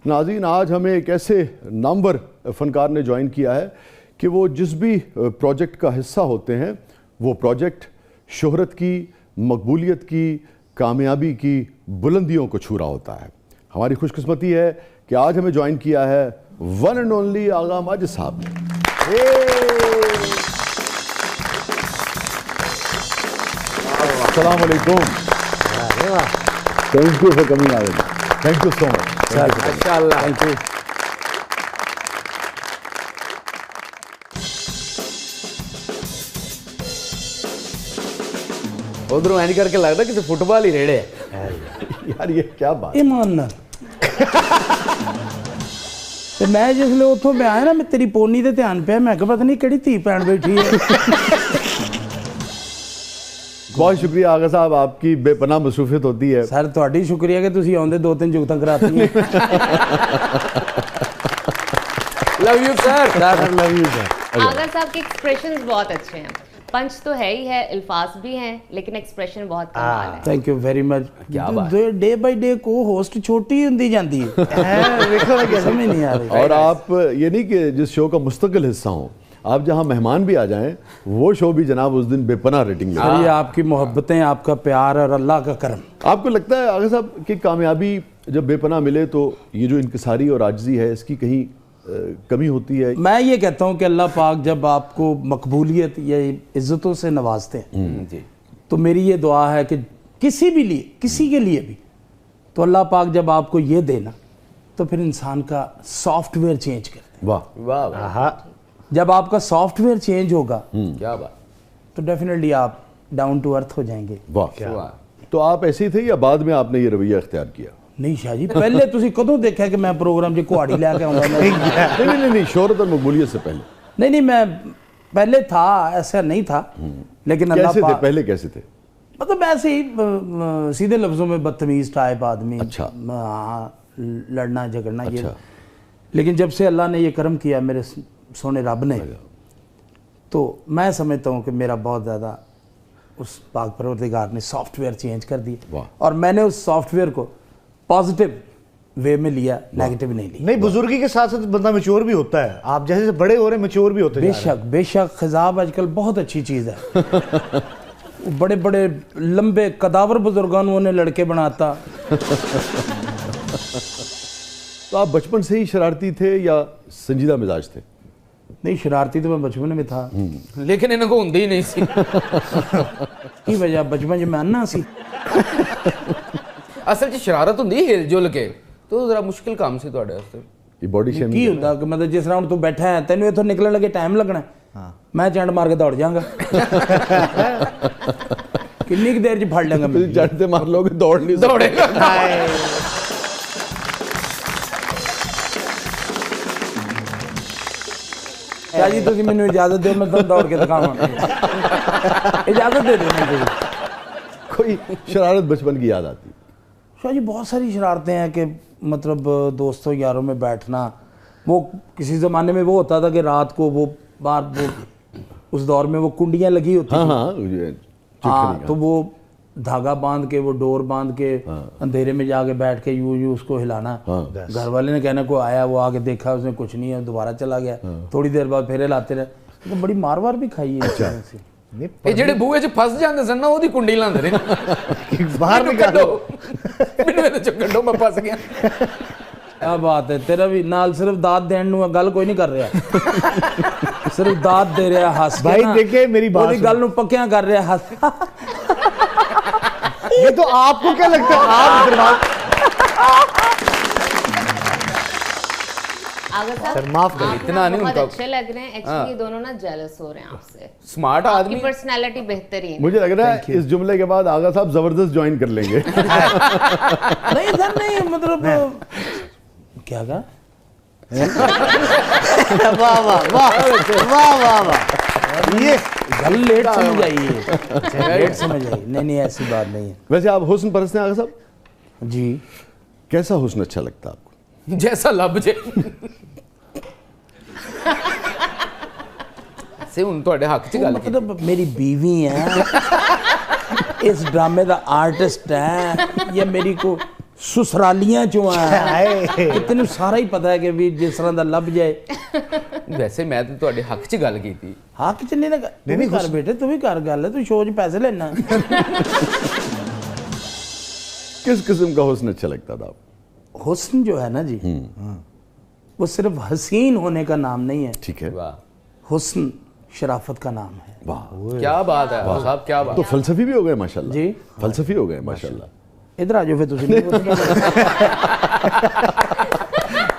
ناظرین آج ہمیں ایک ایسے نامور فنکار نے جوائن کیا ہے کہ وہ جس بھی پروجیکٹ کا حصہ ہوتے ہیں وہ پروجیکٹ شہرت کی، مقبولیت کی، کامیابی کی بلندیوں کو چھو رہا ہوتا ہے۔ ہماری خوش قسمتی ہے کہ آج ہمیں جوائن کیا ہے one and only Agha Majid صاحب نے۔ السلام علیکم۔ Thank you for coming Agha ji, thank you so much. ماشاءاللہ، تھینک یو۔ ادھر اینج کر کے لگتا کسی فٹ بال ہی ریڑے یار یہ کیا بات ایمان نال میں جس لئے اتھوں میں آیا نا میں تیری پونی دے دھیان پہ میں کہا پتہ نہیں کڑی تھی پین بیٹھی ہے۔ بہت شکریہ آغا صاحب، آپ کی بے پناہ مصروفیت ہوتی ہے۔ سر تھوڑی شکریہ کہ تسی آؤندے دو تین جگتاں کراتی ہیں۔ Love you sir. Love you sir. آغا صاحب کے ایکسپریشنز بہت اچھے ہیں، پنچ تو ہے ہی ہے، الفاظ بھی ہیں، لیکن ایکسپریشن بہت کمال ہے۔ Thank you very much. Day by day کو ہوسٹ چھوٹی ہوندی جاندی ہے، سمجھ نہیں آ رہی۔ اور آپ یہ نہیں کہ جس شو کا مستقل حصہ ہوں، آپ جہاں مہمان بھی آ جائیں وہ شو بھی جناب اس دن بے پناہ ریٹنگ لے۔ یہ آپ کی محبتیں، آپ کا پیار اور اللہ کا کرم۔ آپ کو لگتا ہے آغا صاحب کہ کامیابی جب بے پناہ ملے تو یہ جو انکساری اور عاجزی ہے اس کی کہیں کمی ہوتی ہے؟ میں یہ کہتا ہوں کہ اللہ پاک جب آپ کو مقبولیت یا عزتوں سے نوازتے ہیں تو میری یہ دعا ہے کہ کسی بھی لیے، کسی کے لیے بھی، تو اللہ پاک جب آپ کو یہ دینا تو پھر انسان کا سافٹ ویئر چینج کر دے۔ واہ واہ، جب آپ کا سافٹ ویئر چینج ہوگا کیا بات، تو ڈیفینیٹلی آپ ڈاؤن ٹو ارتھ ہو جائیں گے۔ واہ۔ تو آپ ایسے ہی تھے یا بعد میں آپ نے یہ رویہ اختیار کیا؟ نہیں شاہ جی، پہلے تسی کدوں دیکھا کہ میں پروگرام جی کوہاڑی لے کے آؤں گا؟ نہیں، شہرت اور مقبولیت سے پہلے نہیں، میں پہلے تھا، ایسا نہیں تھا، لیکن اللہ کیسے تھے پاک پہلے؟ کیسے تھے؟ مطلب ایسے ہی سیدھے لفظوں میں بدتمیز ٹائپ آدمی، اچھا، لڑنا جھگڑنا یہ۔ لیکن جب سے اللہ نے یہ کرم کیا میرے سونے رب نے، تو میں سمجھتا ہوں کہ میرا بہت زیادہ اس پاک پروردگار نے سافٹ ویئر چینج کر دیا، اور میں نے اس سافٹ ویئر کو پازیٹیو وے میں لیا، نیگیٹو نہیں لیا۔ نہیں، بزرگی کے ساتھ ساتھ بندہ میچور بھی ہوتا ہے، آپ جیسے بڑے ہو رہے ہیں میچور بھی ہوتے ہیں۔ بے شک خضاب آج کل بہت اچھی چیز ہے۔ بڑے بڑے لمبے قداور بزرگانوں نے لڑکے بناتا۔ تو آپ بچپن سے ہی شرارتی تھے یا سنجیدہ مزاج تھے؟ نہیں، شرارتی تو میں بچپن میں تھا، لیکن انہوں کو ہوندی ہی نہیں سی کی وجہ بچپن میں انا سی۔ اصل چ شرارت ہوندی ہل جل کے، تو ذرا مشکل کام سی تواڈے واسطے۔ یہ باڈی شیمنگ کی ہوتا کہ مطلب جس طرح تو بیٹھا ہے، تینوں اتوں نکلنے لگے ٹائم لگنا ہے، میں چنڈ مار کے دوڑ جاؤں گا، کنی کی دیر پھڑ لیں گا، چڑھتے مار لو گے دوڑ نہیں دوڑے گا۔ کیا جی تسی مینوں اجازت دو، میں تمہیں دوڑ کے دکھاواں، اجازت دے دو مجھے۔ کوئی شرارت بچپن کی یاد آتی؟ شاہ جی بہت ساری شرارتیں ہیں کہ مطلب دوستوں یاروں میں بیٹھنا، وہ کسی زمانے میں وہ ہوتا تھا کہ رات کو وہ اس دور میں وہ کنڈیاں لگی ہوتی تھیں، ہاں، تو وہ دھاگا باندھ کے، وہ ڈور باندھ کے اندھیرے میں جا کے بیٹھ کے یوں اس کو ہلانا، گھر والے نے کہنا کوئی آیا، وہ آ کے دیکھا اس نے کچھ نہیں ہے، دوبارہ چلا گیا، تھوڑی دیر بعد پھر ہلاتے رہے، بڑی مار وار بھی کھائی ہے۔ یہ جڑے بوئے چ پھس جاندے سن نا اودی کنڈی لاندے نے، باہر نکالو، مینوں تے کڈو میں پھس گیا۔ کیا بات ہے، تیرا بھی نال صرف داد دین نو گل کوئی نہیں کر رہا، صرف داد دے رہا ہس کے، بھائی دیکھیں میری بات، گل نو پکیاں کر رہا ہس۔ یہ تو آپ کو کیا لگتا ہے؟ آپ آغا صاحب معاف کر، اتنا نہیں بہت ان کا اچھے لگ رہے ہیں، ایکچولی یہ دونوں نا جیلس ہو رہے ہیں آپ سے، سمارٹ آپ آدمی، کی پرسنالٹی بہترین۔ مجھے لگ رہا ہے اس جملے کے بعد آغا صاحب زبردست جوائن کر لیں گے۔ نہیں سر نہیں، مطلب کیا کہا؟ واہ واہ واہ واہ واہ واہ، یہ گل لیٹ سمجھ آئی، لیٹ سمجھ آئی۔ نہیں ایسی بات نہیں ہے۔ ویسے آپ حسن پرست ہیں آغا صاحب؟ جی۔ کیسا حسن اچھا لگتا ہے آپ کو؟ جیسا لب جے سے ان تو حق چ گل کی، مطلب میری بیوی ہے، اس ڈرامے دا آرٹسٹ ہے، یا میری کو سسرالیاں چوں کہ تینوں سارا ہی پتا ہے کہ بھی جس طرح دا لب جائے. ویسے میں تو تواڈے حق چ گل کیتی. حق چ نہیں نا نہیں کر بیٹے تو بھی کر گل ہے تو شو چ پیسے لینا. کس قسم کا حسن اچھا لگتا تھا آپ؟ حسن جو ہے نا جی وہ صرف حسین ہونے کا نام نہیں ہے. ٹھیک ہے. واہ حسن شرافت کا نام ہے. واہ کیا بات ہے صاحب کیا بات. تو فلسفی بھی ہو گئے ماشاءاللہ. جی فلسفی ہو گئے ماشاءاللہ. ادھر آ جاؤ پھر تسی.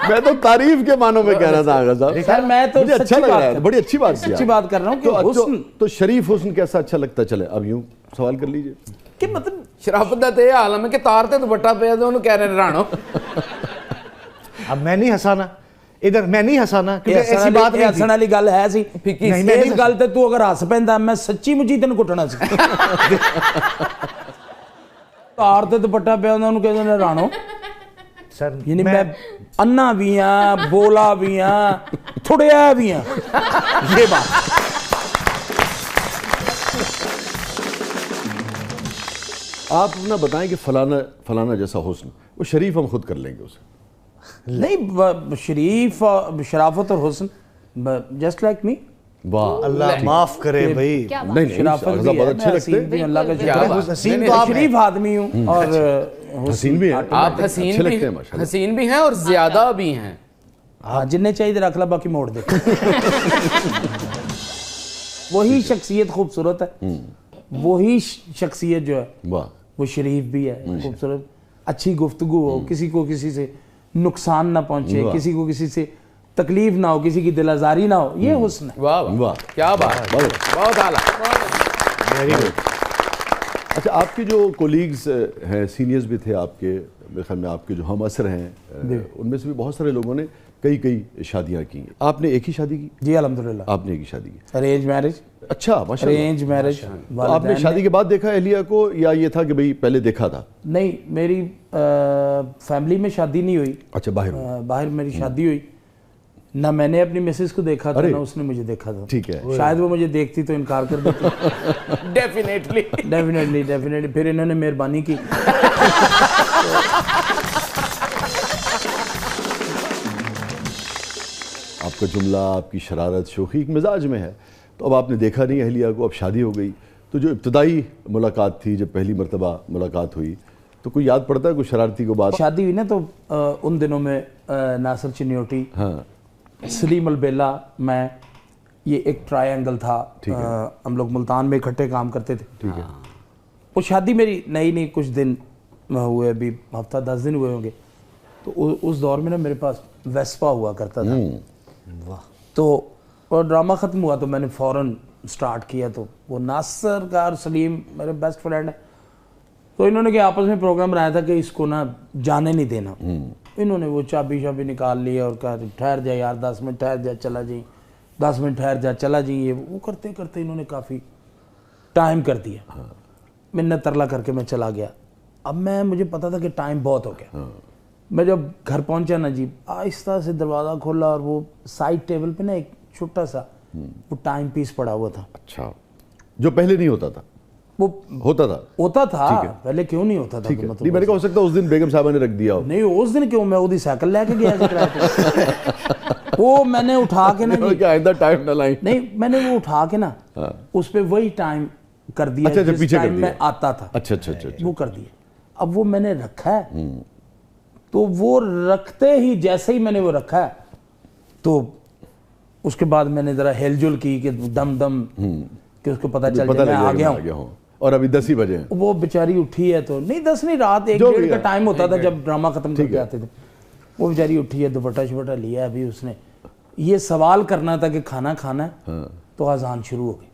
میں تو تعریف کے معنوں میں کہہ رہا تھا آغا صاحب. سر میں تو مجھے اچھا لگ رہا ہے, بڑی اچھی بات سچی بات کر رہا ہوں کہ حسن تو شریف حسن کیسا اچھا لگتا. چلے اب یوں سوال کر لیجئے کہ مطلب شرافت دا تے یہ عالم ہے کہ تار تے دوپٹہ پیا تے انہوں کہہ رہے رانو. اب میں نہیں ہنسانا ادھر, میں نہیں ہنسانا کیونکہ ایسی بات نہیں ہسن والی گل ہے سی. اس گل تے تو اگر ہس پیندا میں سچی مچی تینوں کٹنا سی. تار تے دوپٹہ پیا انہوں کہندے نے رانو. سر یعنی میں انا بھی ہاں, بولا بھی ہاں, تھڑیا بھی ہاں. یہ بات آپ اپنا بتائیں کہ فلانا جیسا حسن, وہ شریف ہم خود کر لیں گے اسے. نہیں, شریف شرافت اور حسن جسٹ لائک می. واہ اللہ معاف کرے بھائی. نہیں شرافت نہیں, بھی بہت ہے, اچھے میں لگتے ہیں. حسین بھی ہوں, اللہ کا کیا شکر بات. ہے. حسین تو آپ شریف آدمی ہوں اور حسین بھی ہیں. آپ حسین اچھے بھی لگتے ہیں ماشاءاللہ. حسین بھی ہیں اور زیادہ بھی ہیں. ہاں جنہیں چاہیے رکھ لا, باقی موڑ دے. وہی شخصیت خوبصورت ہے, وہی شخصیت جو ہے واہ وہ شریف بھی ہے, خوبصورت, اچھی گفتگو ہو, کسی کو کسی سے نقصان نہ پہنچے, کسی کو کسی سے تکلیف نہ ہو, کسی کی دل آزاری نہ ہو, یہ حسن ہے. واہ واہ کیا بات, بہت اعلیٰ. اچھا, آپ کے جو کولیگز ہیں, سینئرز بھی تھے آپ کے, میرے خیال میں آپ کے جو ہم عصر ہیں ان میں سے بھی بہت سارے لوگوں نے کئی شادیاں کی. آپ نے ایک ہی شادی کی؟ جی الحمدللہ. آپ نے ایک ہی شادی کی. Arrange marriage. اچھا ماشاءاللہ. Arrange marriage. تو آپ نے شادی کے بعد دیکھا اہلیہ کو یا یہ تھا کہ بھئی پہلے دیکھا تھا؟ نہیں, میری فیملی میں شادی نہیں ہوئی. اچھا, باہر میری شادی ہوئی. نہ میں نے اپنی مسز کو دیکھا تھا, نہ اس نے مجھے دیکھا تھا. ٹھیک ہے. شاید وہ مجھے دیکھتی تو انکار کر دیتی. ڈیفینیٹلی. پھر انہوں نے مہربانی کی. آپ کا جملہ, آپ کی شرارت, شوخی ایک مزاج میں ہے. تو اب آپ نے دیکھا نہیں اہلیہ کو, اب شادی ہو گئی, تو جو ابتدائی ملاقات تھی, جب پہلی مرتبہ ملاقات ہوئی, تو کوئی یاد پڑتا ہے کوئی شرارتی کو بات؟ شادی ہوئی نا تو ان دنوں میں ناصر چنیوٹی, سلیم البیلا, میں, یہ ایک ٹرائی اینگل تھا. ہم لوگ ملتان میں اکٹھے کام کرتے تھے. ٹھیک ہے. وہ شادی میری نئی کچھ دن ہوئے, ابھی ہفتہ 10 دن ہوئے ہوں گے. تو اس دور میں نا میرے پاس ویسپا ہوا کرتا تھا. تو اور ڈرامہ ختم ہوا تو میں نے فوراً سٹارٹ کیا. تو وہ ناصر کا اور سلیم میرے بیسٹ فرینڈ ہیں, تو انہوں نے کہ آپس میں پروگرام بنایا تھا کہ اس کو نا جانے نہیں دینا. انہوں نے وہ چابی نکال لی اور کہا ٹھہر جا یار, 10 منٹ ٹھہر جا, چلا جائیں, 10 منٹ ٹھہر جا, چلا جائیں. یہ وہ کرتے کرتے انہوں نے کافی ٹائم کر دیا. میں نے ترلا کر کے میں چلا گیا. اب مجھے پتا تھا کہ ٹائم بہت ہو گیا. میں جب گھر پہنچا نا جی, آہستہ سے دروازہ کھولا اور وہ سائڈ ٹیبل پہ نا ایک چھوٹا سا وہ ٹائم پیس پڑا ہوا تھا. اچھا, جو پہلے نہیں ہوتا تھا. وہ ہوتا تھا پہلے کیوں نہیں ہوتا تھا؟ نہیں, میں نے کہا ہو سکتا اس دن بیگم صاحبہ نے رکھ دیا ہو. نہیں, اس دن کیوں, میں وہ سائیکل لے کے گیا. وہ میں نے اٹھا کے نا جی, آئندہ ٹائم نہ لائیں. نہیں, میں نے وہ اٹھا کے نا اس پہ وہی ٹائم کر دیا جس ٹائم میں آتا تھا. اچھا, وہ کر دیا. اب وہ میں نے رکھا ہے, تو وہ رکھتے ہی جیسے ہی میں نے وہ رکھا ہے, تو اس کے بعد میں نے ذرا ہل جل کی کہ دم کہ اس کو پتہ چل جائے میں آ گیا ہوں. اور ابھی 10 ہی بجے ہیں. وہ بیچاری اٹھی ہے, تو نہیں 10 نہیں, رات 1-1:30 کا ٹائم ہوتا تھا جب ڈرامہ ختم کر کے آتے تھے. وہ بیچاری اٹھی ہے, دوپٹہ لیا. ابھی اس نے یہ سوال کرنا تھا کہ کھانا کھانا ہے, تو اذان شروع ہو گئی.